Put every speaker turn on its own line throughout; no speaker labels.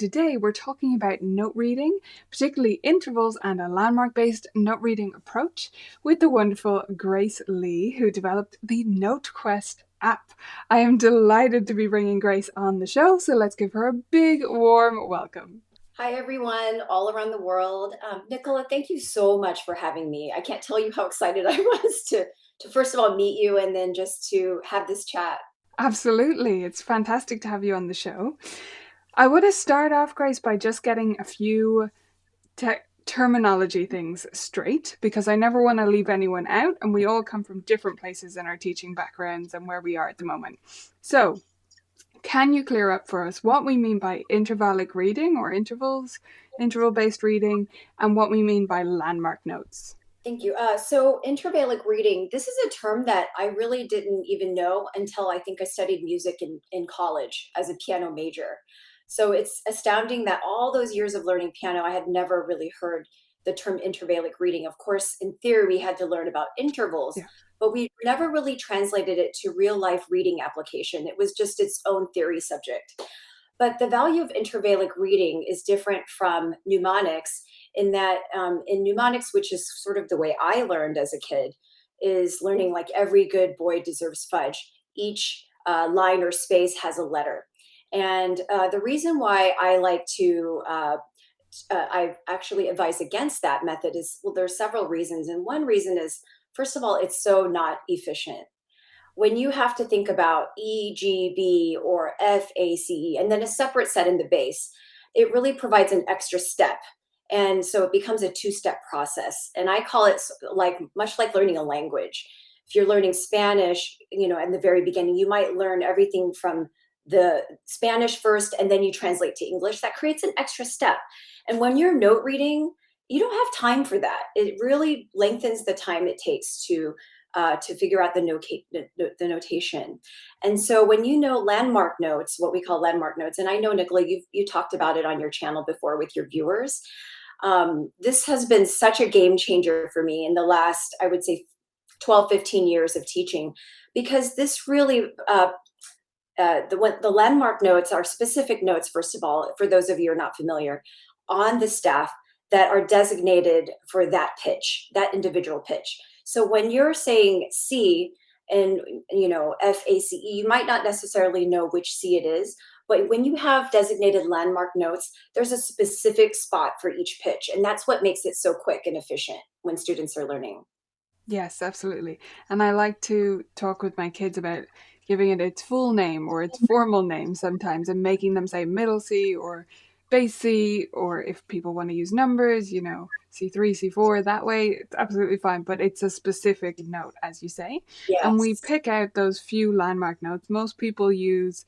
today we're talking about note reading, particularly intervals and a landmark-based note reading approach with the wonderful Grace Lee, who developed the NoteQuest app. I am delighted to be bringing Grace on the show, so let's give her a big warm welcome.
Hi, everyone, all around the world. Nicola, thank you so much for having me. I can't tell you how excited I was to first of all meet you and then just to have this chat.
Absolutely, it's fantastic to have you on the show. I want to start off, Grace, by just getting a few terminology things straight because I never want to leave anyone out, and we all come from different places in our teaching backgrounds and where we are at the moment. So, can you clear up for us what we mean by intervallic reading or interval based reading, and what we mean by landmark notes?
Thank you. So intervallic reading, this is a term that I really didn't even know until I think I studied music in college as a piano major. So it's astounding that all those years of learning piano, I had never really heard the term intervallic reading. Of course, in theory, we had to learn about intervals,
Yeah.
but we never really translated it to real life reading application. It was just its own theory subject. But the value of intervallic reading is different from mnemonics in that in mnemonics, which is sort of the way I learned as a kid, is learning like every good boy deserves fudge. Each line or space has a letter. And the reason why I like to I actually advise against that method is, well, there's several reasons. And one reason is, first of all, it's so not efficient. When you have to think about E, G, B, or F, A, C, E, and then a separate set in the bass, it really provides an extra step. And so it becomes a two-step process. And I call it like much like learning a language. If you're learning Spanish, in the very beginning, you might learn everything from the Spanish first, and then you translate to English. That creates an extra step. And when you're note reading, you don't have time for that. It really lengthens the time it takes to figure out the notation. And so when you know landmark notes, what we call landmark notes, and I know, Nicola, you talked about it on your channel before with your viewers. This has been such a game changer for me in the last, I would say, 12, 15 years of teaching, because this really, the landmark notes are specific notes, first of all, for those of you who are not familiar, on the staff that are designated for that pitch, that individual pitch. So when you're saying C and FACE, you might not necessarily know which C it is, but when you have designated landmark notes, there's a specific spot for each pitch, and that's what makes it so quick and efficient when students are learning.
Yes, absolutely. And I like to talk with my kids about giving it its full name or its formal name sometimes and making them say middle C or base C, or if people want to use numbers, C3, C4, that way, it's absolutely fine. But it's a specific note, as you say. And we
Yes.
pick out those few landmark notes. Most people use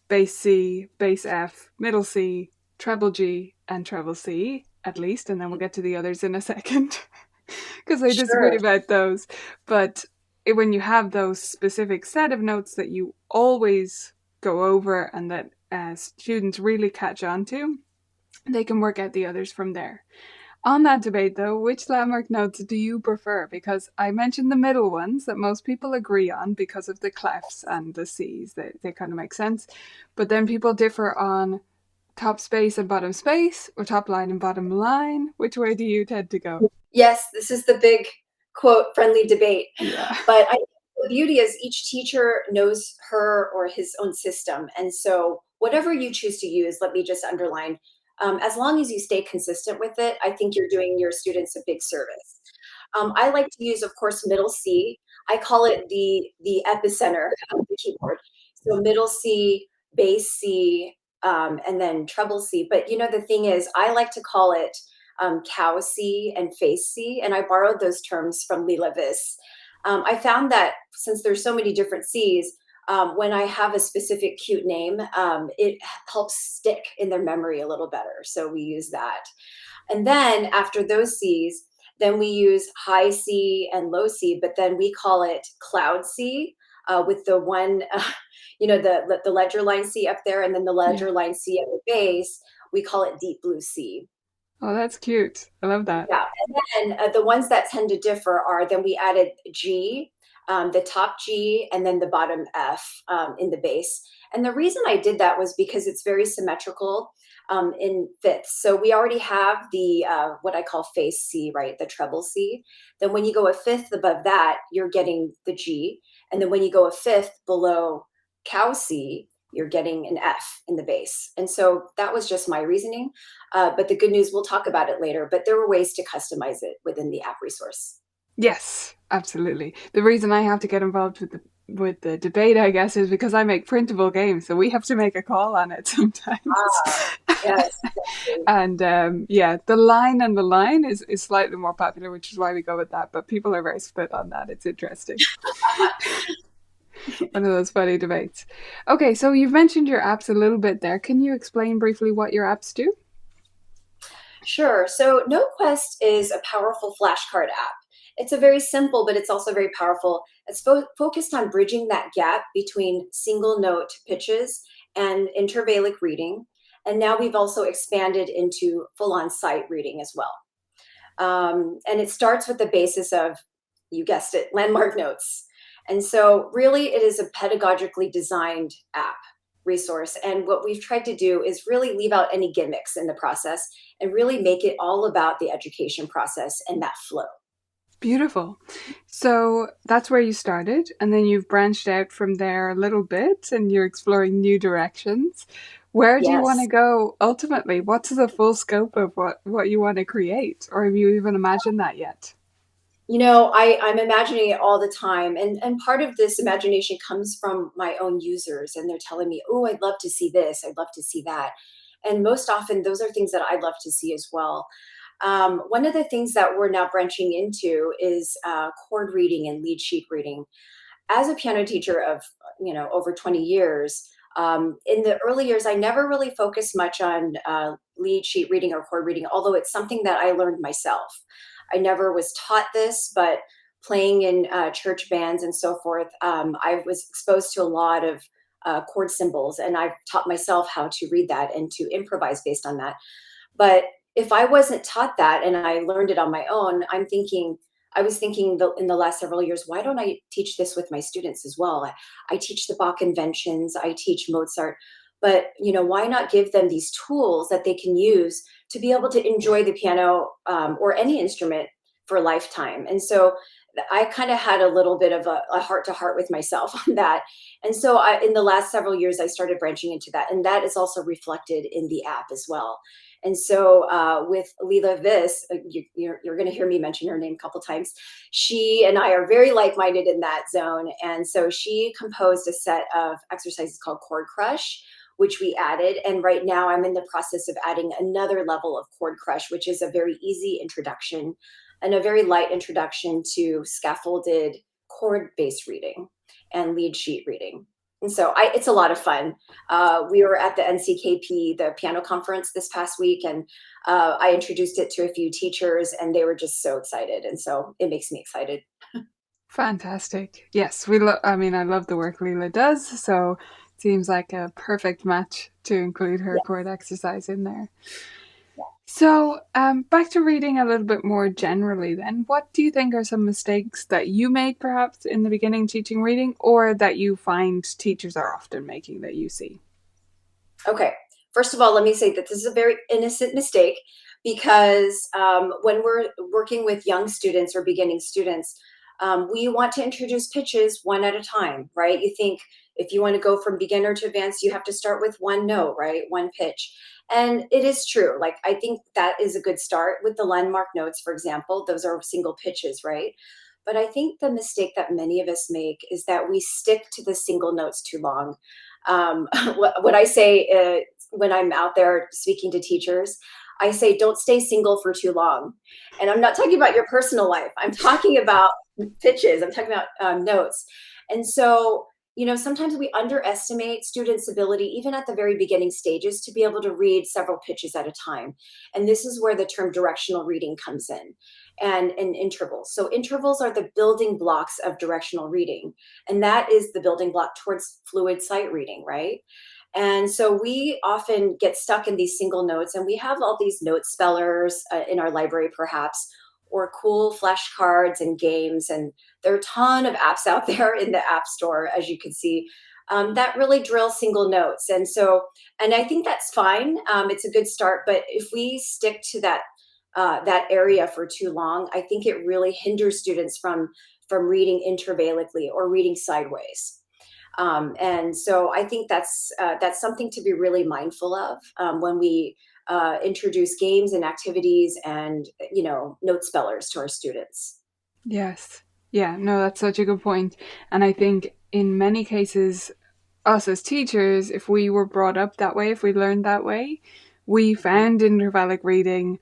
bass C, bass F, middle C, treble G, and treble C, at least. And then we'll get to the others in a second. Because I disagree
Sure.
about those. But when you have those specific set of notes that you always go over and that students really catch on to, they can work out the others from there. On that debate, though, which landmark notes do you prefer? Because I mentioned the middle ones that most people agree on because of the clefs and the Cs. They kind of make sense. But then people differ on top space and bottom space, or top line and bottom line. Which way do you tend to go?
Yes, this is the big quote friendly debate.
Yeah.
But I think the beauty is each teacher knows her or his own system. And so, whatever you choose to use, let me just underline, as long as you stay consistent with it, I think you're doing your students a big service. I like to use, of course, middle C. I call it the epicenter of the keyboard. So middle C, bass C, and then treble C. But the thing is, I like to call it cow C and face C, and I borrowed those terms from Lee Levis. I found that since there's so many different C's, when I have a specific cute name, it helps stick in their memory a little better. So we use that. And then after those C's, then we use high C and low C, but then we call it cloud C with the one, the ledger line C up there, and then the
Yeah.
ledger line C at the base. We call it deep blue C.
Oh, that's cute. I love that.
Yeah, and then the ones that tend to differ are then we added G, the top G, and then the bottom F in the bass. And the reason I did that was because it's very symmetrical. in fifths. So we already have the what I call face C, right? The treble C. Then when you go a fifth above that, you're getting the G. And then when you go a fifth below cow C, you're getting an F in the bass. And so that was just my reasoning. But the good news, we'll talk about it later, but there were ways to customize it within the app resource.
Yes, absolutely. The reason I have to get involved with the debate, I guess, is because I make printable games, so we have to make a call on it sometimes.
Ah, yes, exactly.
And yeah, the line and the line is slightly more popular, which is why we go with that. But people are very split on that. It's interesting. One of those funny debates. Okay, so you've mentioned your apps a little bit there. Can you explain briefly what your apps do?
Sure. So NoQuest is a powerful flashcard app. It's a very simple, but it's also very powerful. It's focused on bridging that gap between single note pitches and intervallic reading. And now we've also expanded into full on sight reading as well. And it starts with the basis of, you guessed it, landmark notes. And so, really, it is a pedagogically designed app resource. And what we've tried to do is really leave out any gimmicks in the process and really make it all about the education process and that flow.
Beautiful. So that's where you started, and then you've branched out from there a little bit and you're exploring new directions. Where do you want to
Yes.
go ultimately? What's the full scope of what you want to create? Or have you even imagined that yet?
I'm imagining it all the time. And part of this imagination comes from my own users. And they're telling me, oh, I'd love to see this. I'd love to see that. And most often, those are things that I'd love to see as well. One of the things that we're now branching into is chord reading and lead sheet reading. As a piano teacher of over 20 years, in the early years, I never really focused much on lead sheet reading or chord reading, although it's something that I learned myself. I never was taught this, but playing in church bands and so forth, I was exposed to a lot of chord symbols, and I've taught myself how to read that and to improvise based on that. But if I wasn't taught that and I learned it on my own, I was thinking in the last several years, why don't I teach this with my students as well? I teach the Bach inventions, I teach Mozart, but why not give them these tools that they can use to be able to enjoy the piano or any instrument for a lifetime? And so I kind of had a little bit of a heart to heart with myself on that. And so in the last several years, I started branching into that. And that is also reflected in the app as well. And so with Leela Vis, you're going to hear me mention her name a couple times. She and I are very like-minded in that zone. And so she composed a set of exercises called Chord Crush, which we added. And right now I'm in the process of adding another level of Chord Crush, which is a very easy introduction and a very light introduction to scaffolded chord-based reading and lead sheet reading. And so it's a lot of fun. We were at the NCKP, the piano conference this past week, and I introduced it to a few teachers, and they were just so excited. And so it makes me excited.
Fantastic. Yes, we love, I mean, I love the work Leela does, so it seems like a perfect match to include her
Yeah.
chord exercise in there. So, back to reading a little bit more generally, then, what do you think are some mistakes that you made perhaps in the beginning teaching reading, or that you find teachers are often making that you see?
Okay. First of all, let me say that this is a very innocent mistake because when we're working with young students or beginning students, we want to introduce pitches one at a time, right? You think if you want to go from beginner to advanced, you have to start with one note, right? One pitch. And it is true. Like, I think that is a good start with the landmark notes, for example. Those are single pitches, right? But I think the mistake that many of us make is that we stick to the single notes too long. What I say when I'm out there speaking to teachers, I say, don't stay single for too long. And I'm not talking about your personal life. I'm talking about pitches. I'm talking about notes. And so, sometimes we underestimate students' ability, even at the very beginning stages, to be able to read several pitches at a time. And this is where the term directional reading comes in, and intervals. So intervals are the building blocks of directional reading. And that is the building block towards fluid sight reading, right? And so we often get stuck in these single notes, and we have all these note spellers in our library, perhaps, or cool flashcards and games. And there are a ton of apps out there in the App Store, as you can see. that really drills single notes. And I think that's fine. It's a good start, but if we stick to that area for too long, I think it really hinders students from reading intervallically or reading sideways. And so I think that's something to be really mindful of when we introduce games and activities and note spellers to our students.
Yes. Yeah, no, that's such a good point. And I think in many cases, us as teachers, if we were brought up that way, if we learned that way, we found intervallic reading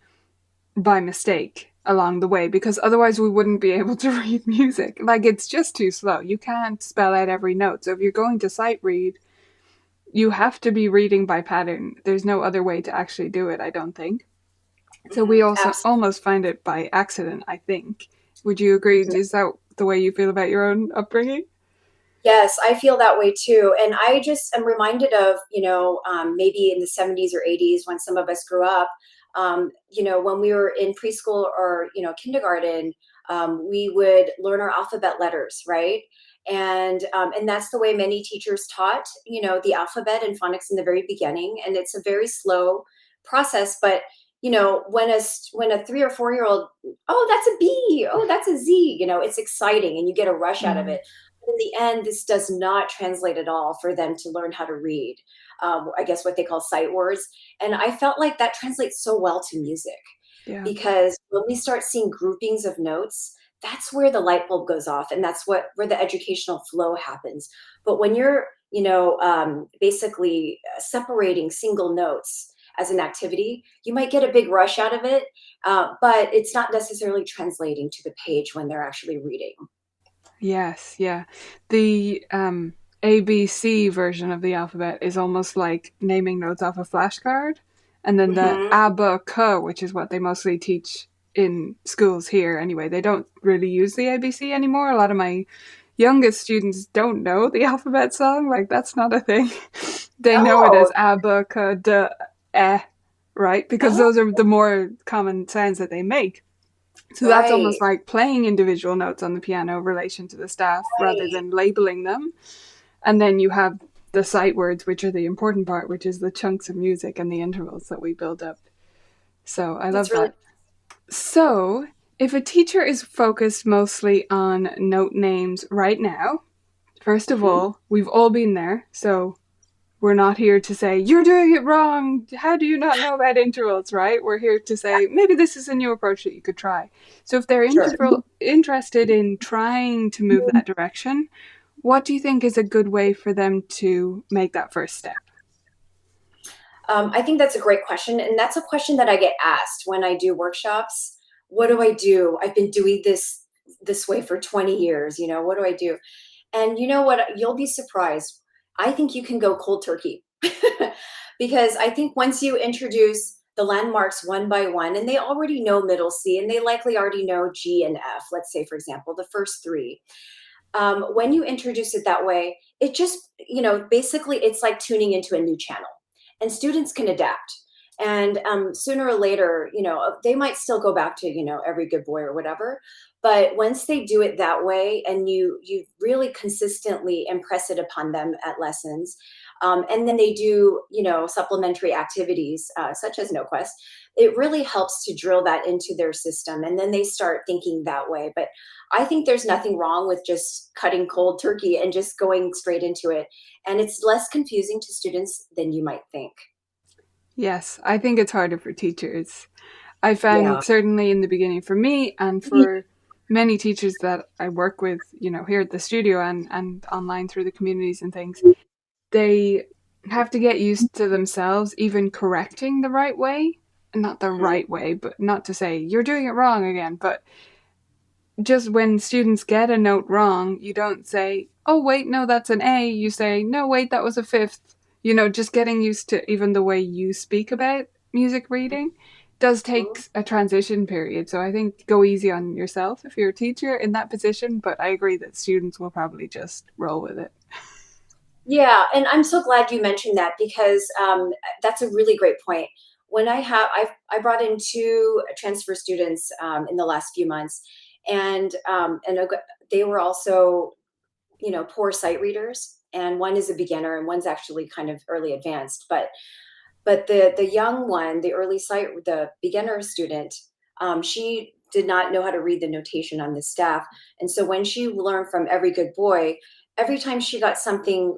by mistake along the way because otherwise we wouldn't be able to read music. Like it's just too slow. You can't spell out every note. So if you're going to sight read, you have to be reading by pattern. There's no other way to actually do it, I don't think. So we also
Absolutely.
almost find it by accident, I think. Would you agree? Is that the way you feel about your own upbringing?
Yes, I feel that way too. And I just am reminded of, maybe in the 70s or 80s when some of us grew up, when we were in preschool or, kindergarten, we would learn our alphabet letters, right? And that's the way many teachers taught, the alphabet and phonics in the very beginning. And it's a very slow process, but when a 3 or 4 year old, oh, that's a B, oh, that's a Z, it's exciting and you get a rush out of
Mm,
it. In the end, this does not translate at all for them to learn how to read. I guess what they call sight words. And I felt like that translates so well to music
yeah.
because when we start seeing groupings of notes, that's where the light bulb goes off, and that's where the educational flow happens. But when you're, basically separating single notes as an activity, you might get a big rush out of it, but it's not necessarily translating to the page when they're actually reading.
Yes, yeah. The ABC version of the alphabet is almost like naming notes off a flashcard. And then the
Mhm.
ABA, which is what they mostly teach in schools here anyway. They don't really use the ABC anymore. A lot of my youngest students don't know the alphabet song. Like, that's not a thing. They know it
Oh,
as ABA, D, E, right? Because
oh,
those are the more common sounds that they make. So that's almost
right,
like playing individual notes on the piano in relation to the staff rather
right.
than labeling them. And then you have the sight words, which are the important part, which is the chunks of music and the intervals that we build up. So I love
That's really
that. So if a teacher is focused mostly on note names right now, first of
mhm.
all, we've all been there. So we're not here to say, you're doing it wrong. How do you not know about intervals, right? We're here to say, maybe this is a new approach that you could try. So if they're
Sure.
interested in trying to move that direction, what do you think is a good way for them to make that first step?
I think that's a great question. And that's a question that I get asked when I do workshops. What do I do? I've been doing this way for 20 years. What do I do? And you know what? You'll be surprised. I think you can go cold turkey because I think once you introduce the landmarks one by one, and they already know middle C, and they likely already know G and F, let's say, for example, the first three. When you introduce it that way, it just, basically it's like tuning into a new channel and students can adapt. And sooner or later, they might still go back to, every good boy or whatever. But once they do it that way and you really consistently impress it upon them at lessons, and then they do, supplementary activities such as NoQuest, it really helps to drill that into their system. And then they start thinking that way. But I think there's nothing wrong with just cutting cold turkey and just going straight into it. And it's less confusing to students than you might think.
Yes, I think it's harder for teachers. I
Yeah.
found certainly in the beginning for me and for many teachers that I work with, here at the studio and online through the communities and things, they have to get used to themselves even correcting the right way. Not the
Mhm.
right way, but not to say you're doing it wrong again, but just when students get a note wrong, you don't say, oh, wait, no, that's an A. You say, no, wait, that was a fifth. Just getting used to even the way you speak about music reading does take a transition period. So I think go easy on yourself if you're a teacher in that position, but I agree that students will probably just roll with it.
Yeah, and I'm so glad you mentioned that because that's a really great point. When I brought in two transfer students in the last few months, and they were also poor sight readers. and one is a beginner, and one's actually kind of early advanced. But the young one, the early sight, the beginner student, she did not know how to read the notation on the staff, and so when she learned from Every Good Boy, every time she got something,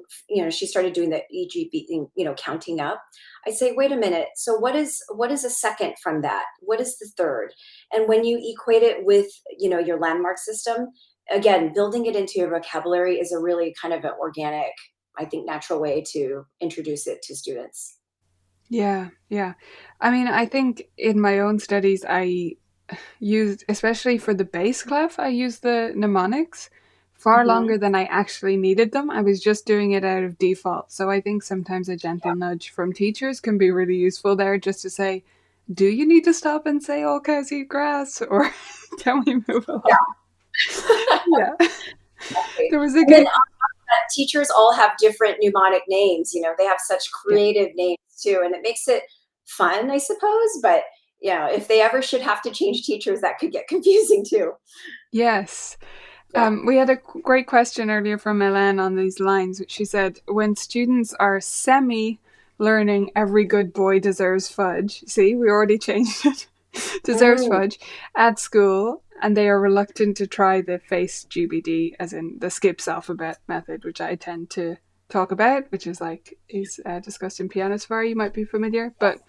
she started doing the EGB, counting up. I say, wait a minute. So what is a second from that? What is the third? And when you equate it with your landmark system, again, building it into your vocabulary is a really kind of an organic, I think, natural way to introduce it to students.
Yeah, yeah. I mean, I think in my own studies, I used, especially for the bass clef, I used the mnemonics far longer
Hmm.
than I actually needed them. I was just doing it out of default. So I think sometimes a gentle nudge from teachers can be really useful there, just to say, do you need to stop and say all cows eat grass? Or can we move along? Yeah.
Exactly.
There was a
And then
good,
teachers all have different mnemonic names. They have such
yeah.
creative names too, and it makes it fun, I suppose. But if they ever should have to change teachers, that could get confusing too.
Yes.
Yeah.
We had a great question earlier from Ellen on these lines, which she said, when students are semi learning every good boy deserves fudge, see, we already changed it, deserves
Mm,
fudge at school, and they are reluctant to try the face GBD, as in the skips alphabet method, which I tend to talk about, which is like is discussed in Piano Safari, you might be familiar. But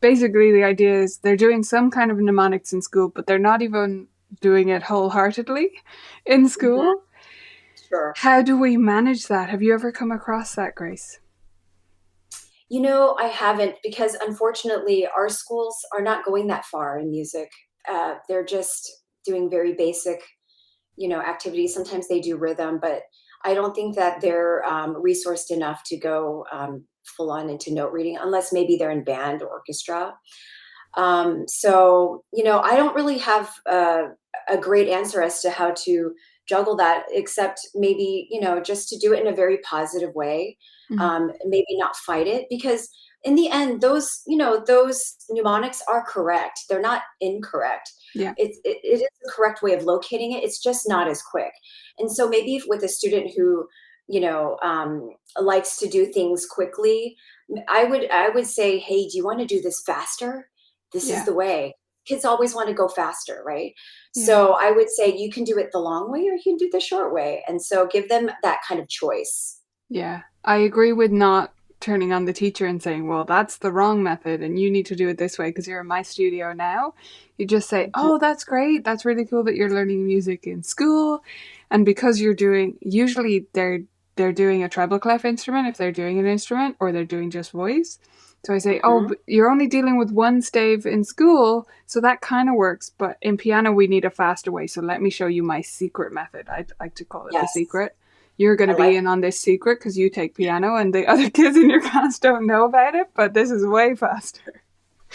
basically, the idea is they're doing some kind of mnemonics in school, but they're not even doing it wholeheartedly in
mhm,
school.
sure.
How do we manage that? Have you ever come across that, Grace?
I haven't, because unfortunately, our schools are not going that far in music. They're just doing very basic, activities. Sometimes they do rhythm, but I don't think that they're resourced enough to go full on into note reading, unless maybe they're in band or orchestra. So, I don't really have a great answer as to how to juggle that, except maybe, just to do it in a very positive way.
Mm.
Maybe not fight it, because in the end, those mnemonics are correct. They're not incorrect.
Yeah,
It is the correct way of locating it. It's just not as quick. And so maybe if with a student who, likes to do things quickly, I would say, hey, do you want to do this faster? This is
yeah,
the way. Kids always want to go faster, right?
yeah,
So I would say you can do it the long way or you can do the short way. And so give them that kind of choice.
yeah. I agree with not turning on the teacher and saying, well, that's the wrong method and you need to do it this way because you're in my studio now. You just say,
Mhm.
oh, that's great. That's really cool that you're learning music in school. And because you're doing, usually they're doing a treble clef instrument if they're doing an instrument, or they're doing just voice. So I say, oh,
Mhm.
but you're only dealing with one stave in school, so that kind of works. But in piano, we need a faster way. So let me show you my secret method. I like to call it the
Yes,
secret. You're going
I
to be
like
in on this secret because you take piano, and the other kids in your class don't know about it. But this is way faster.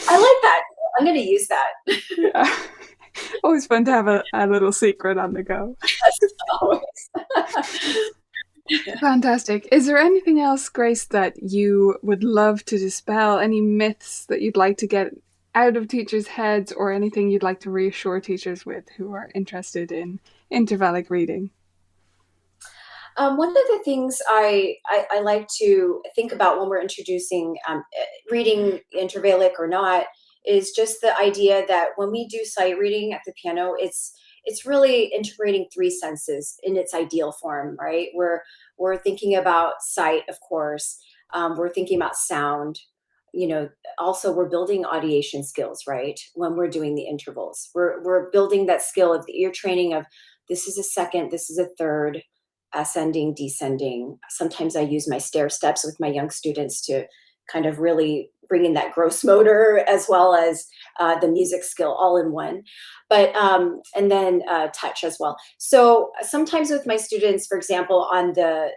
I like that. I'm going to use that.
Yeah, always fun to have a little secret on the go.
Always.
Fantastic. Is there anything else, Grace, that you would love to dispel? Any myths that you'd like to get out of teachers' heads, or anything you'd like to reassure teachers with who are interested in intervallic reading?
One of the things I like to think about when we're introducing reading intervallic or not is just the idea that when we do sight reading at the piano, it's really integrating three senses in its ideal form, right? We're thinking about sight, of course. We're thinking about sound. Also we're building audiation skills, right? When we're doing the intervals, we're building that skill of the ear training of this is a second, this is a third, ascending, descending. Sometimes I use my stair steps with my young students to kind of really bring in that gross motor as well as the music skill all in one. But and then touch as well. So sometimes with my students, for example, on the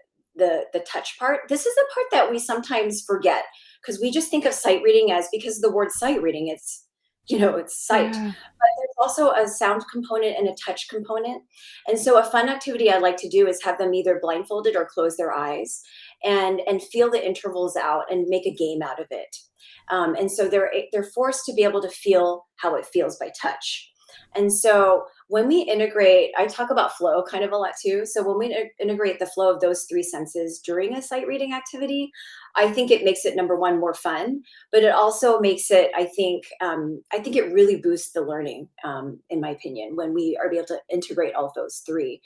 touch part, this is the part that we sometimes forget because we just think of sight reading as because of the word sight reading, it's sight.
Yeah,
But there's also a sound component and a touch component. And so a fun activity I like to do is have them either blindfolded or close their eyes and feel the intervals out and make a game out of it. And so they're forced to be able to feel how it feels by touch. And so when we integrate, I talk about flow kind of a lot too. So when we integrate the flow of those three senses during a sight reading activity, I think it makes it, number one, more fun, but it also makes it, I think it really boosts the learning, in my opinion, when we are able to integrate all of those three.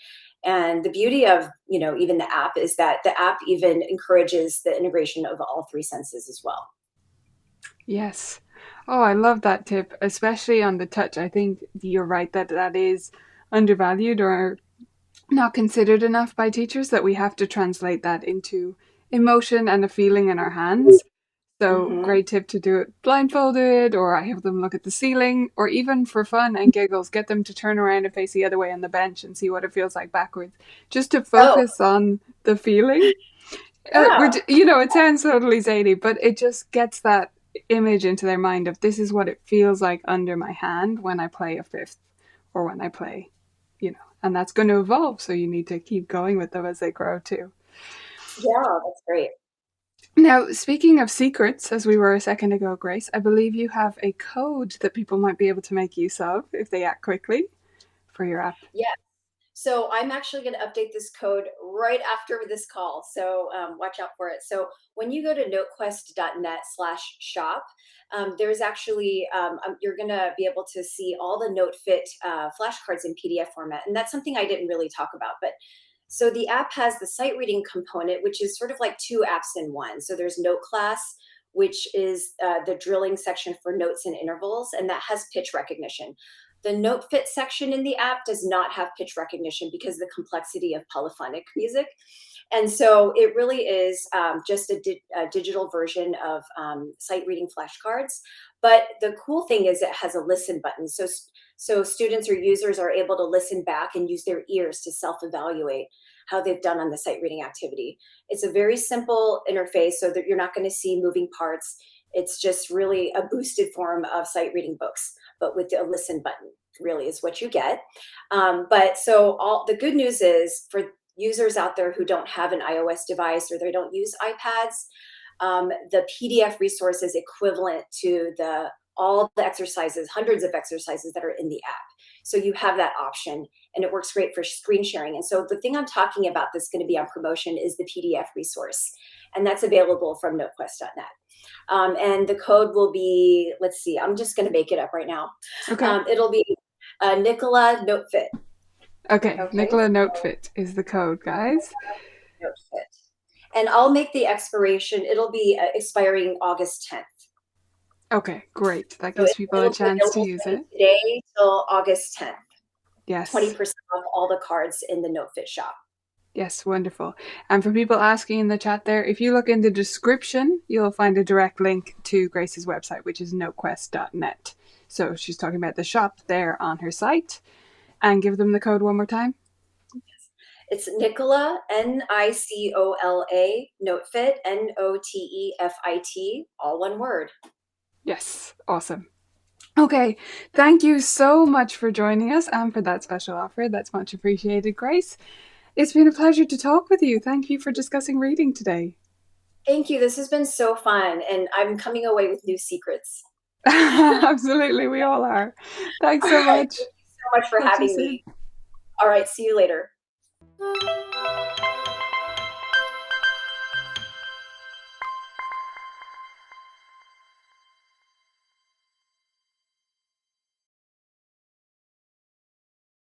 And the beauty of, even the app is that the app even encourages the integration of all three senses as well.
Yes. Oh, I love that tip, especially on the touch. I think you're right that that is undervalued or not considered enough by teachers, that we have to translate that into emotion and a feeling in our hands. So,
Hmm.
great tip to do it blindfolded, or I have them look at the ceiling, or even for fun and giggles, get them to turn around and face the other way on the bench and see what it feels like backwards, just to
Oh,
focus on the feeling.
yeah.
It sounds totally zany, but it just gets that image into their mind of this is what it feels like under my hand when I play a fifth or when I play, and that's going to evolve. So you need to keep going with them as they grow too.
Yeah, that's great.
Now, speaking of secrets, as we were a second ago, Grace, I believe you have a code that people might be able to make use of if they act quickly for your app.
Yeah. So I'm actually going to update this code right after this call. So watch out for it. So when you go to notequest.net/shop, there's actually, you're going to be able to see all the NoteFit flashcards in PDF format. And that's something I didn't really talk about. But so the app has the sight reading component, which is sort of like two apps in one. So there's Note Class, which is the drilling section for notes and intervals, and that has pitch recognition. The note fit section in the app does not have pitch recognition because of the complexity of polyphonic music. And so it really is just a digital version of sight reading flashcards. But the cool thing is it has a listen button. So students or users are able to listen back and use their ears to self-evaluate how they've done on the sight reading activity. It's a very simple interface so that you're not going to see moving parts. It's just really a boosted form of sight reading books, but with a listen button really is what you get. But so all the good news is for users out there who don't have an iOS device or they don't use iPads, the PDF resource is equivalent to all the exercises, hundreds of exercises that are in the app. So you have that option, and it works great for screen sharing. And so the thing I'm talking about that's going to be on promotion is the PDF resource, and that's available from notequest.net. And the code will be, let's see, I'm just going to make it up right now.
Okay.
It'll be Nicola NoteFit.
Okay.
Okay,
Nicola Notefit is the code, guys.
NoteFit. And I'll make the expiration, it'll be expiring August 10th.
Okay, great. That
So
gives people a
it'll be
chance to
available
use
from
it.
today till August 10th.
Yes.
20% off all the cards in the NoteFit shop.
Yes, wonderful. And for people asking in the chat there, if you look in the description, you'll find a direct link to Grace's website, which is notequest.net. So she's talking about the shop there on her site. And give them the code one more time.
It's Nicola, Nicola, NoteFit, NoteFit, all one word.
Yes, awesome. Okay, thank you so much for joining us and for that special offer. That's much appreciated, Grace. It's been a pleasure to talk with you. Thank you for discussing reading today.
Thank you. This has been so fun, and I'm coming away with new secrets.
Absolutely, we all are. Thanks
All
so
right.
much.
Thank you so much for
Talk to you
having
soon.
me. All right. See you later.